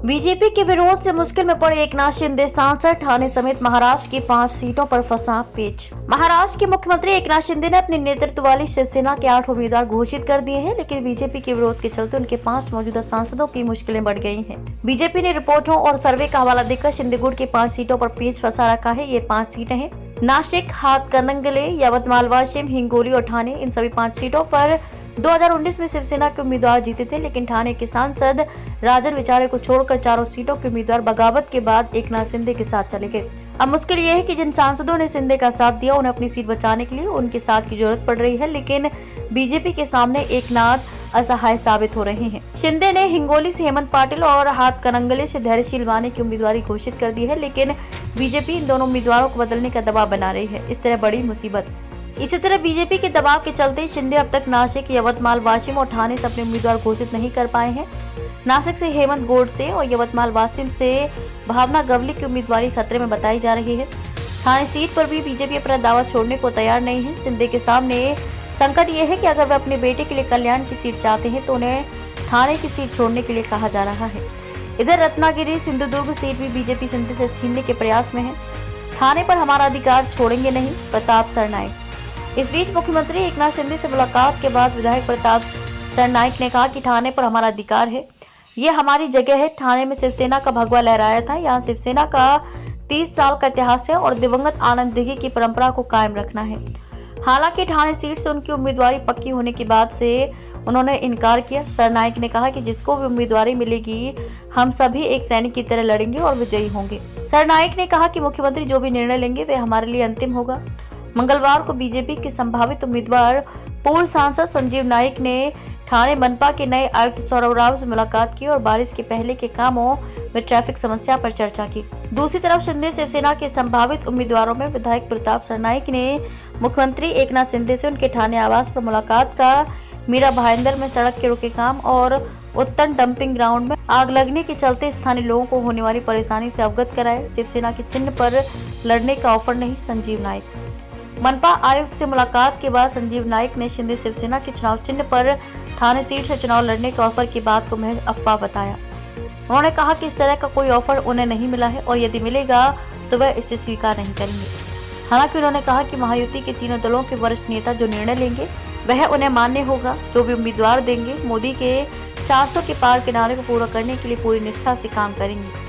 BJP के विरोध से मुश्किल में पड़े एकनाथ शिंदे सांसद, ठाणे समेत महाराष्ट्र की 5 सीटों पर फंसा पेच। महाराष्ट्र के मुख्यमंत्री एकनाथ शिंदे ने अपने नेतृत्व वाली शिवसेना के 8 उम्मीदवार घोषित कर दिए हैं, लेकिन बीजेपी के विरोध के चलते उनके 5 मौजूदा सांसदों की मुश्किलें बढ़ गई हैं। बीजेपी ने रिपोर्टों और सर्वे का हवाला देकर शिंदे गुट की 5 सीटों पर पेच फंसा रखा है। ये 5 सीटें हैं नासिक, हातकणंगले, यवतमाल, वाशिम, हिंगोली और ठाणे। इन सभी 5 सीटों पर 2019 में शिवसेना के उम्मीदवार जीते थे, लेकिन ठाणे के सांसद राजन विचारे को छोड़कर चारों सीटों के उम्मीदवार बगावत के बाद एकनाथ शिंदे के साथ चले गए। अब मुश्किल ये है कि जिन सांसदों ने शिंदे का साथ दिया उन्हें अपनी सीट बचाने के लिए उनके साथ की जरूरत पड़ रही है, लेकिन बीजेपी के सामने एकनाथ असहाय साबित हो रहे हैं। शिंदे ने हिंगोली से हेमंत पाटिल और हातकणंगले से धैर्यशील वानी की उम्मीदवारी घोषित कर दी है, लेकिन बीजेपी इन दोनों उम्मीदवारों को बदलने का दबाव बना रही है। इस तरह बड़ी मुसीबत। इसी तरह बीजेपी के दबाव के चलते शिंदे अब तक नासिक, यवतमाल, वाशिम और ठाणे से अपने उम्मीदवार घोषित नहीं कर पाए हैं। नासिक से हेमंत गोडसे और यवतमाल वाशिम से भावना गवली की उम्मीदवारी खतरे में बताई जा रही है। ठाणे सीट पर भी बीजेपी अपना दावा छोड़ने को तैयार नहीं है। शिंदे के सामने संकट ये है कि अगर वे अपने बेटे के लिए कल्याण की सीट चाहते हैं तो उन्हें ठाणे की सीट छोड़ने के लिए कहा जा रहा है। इधर रत्नागिरी, सिंधुदुर्ग सीट भी बीजेपी शिंदे से छीनने के प्रयास में है। ठाणे पर हमारा अधिकार छोड़ेंगे नहीं, प्रताप सरनाइक। इस बीच मुख्यमंत्री एकनाथ शिंदे से मुलाकात के बाद विधायक प्रताप सरनाइक ने कहा कि ठाणे पर हमारा अधिकार है, ये हमारी जगह है। ठाणे में शिवसेना का भगवा लहराया था। यहाँ शिवसेना का 30 साल का इतिहास है और दिवंगत आनंद दिघे की परंपरा को कायम रखना है। हालांकि ठाणे सीट से उनकी उम्मीदवारी पक्की होने के बाद से उन्होंने इनकार किया। सरनाइक ने कहा कि जिसको भी उम्मीदवारी मिलेगी हम सभी एक सैनिक की तरह लड़ेंगे और विजयी होंगे। सरनाइक ने कहा कि मुख्यमंत्री जो भी निर्णय लेंगे वे हमारे लिए अंतिम होगा। मंगलवार को बीजेपी के संभावित उम्मीदवार पूर्व सांसद संजीव नाइक ने ठाणे मनपा के नए आयुक्त सौरभ राव से मुलाकात की और बारिश के पहले के कामों में ट्रैफिक समस्या पर चर्चा की। दूसरी तरफ शिंदे शिवसेना के संभावित उम्मीदवारों में विधायक प्रताप सरनाइक ने मुख्यमंत्री एकनाथ शिंदे से उनके ठाणे आवास पर मुलाकात का, मीरा भाईंदर में सड़क के रुके काम और उत्तन डंपिंग ग्राउंड में आग लगने के चलते स्थानीय लोगों को होने वाली परेशानी से अवगत कराए। शिवसेना के चिन्ह पर लड़ने का ऑफर नहीं, संजीव नाइक। मनपा आयुक्त से मुलाकात के बाद संजीव नाइक ने शिंदे शिवसेना के चुनाव चिन्ह पर ठाणे सीट से चुनाव लड़ने के ऑफर की बात को महज अफवाह बताया। उन्होंने कहा कि इस तरह का कोई ऑफर उन्हें नहीं मिला है और यदि मिलेगा तो वह इसे स्वीकार नहीं करेंगे। हालांकि उन्होंने कहा कि महायुति के तीनों दलों के वरिष्ठ नेता जो निर्णय लेंगे वह उन्हें मान्य होगा। जो भी उम्मीदवार देंगे मोदी के 400 के पार के नारे को पूरा करने के लिए पूरी निष्ठा से काम करेंगे।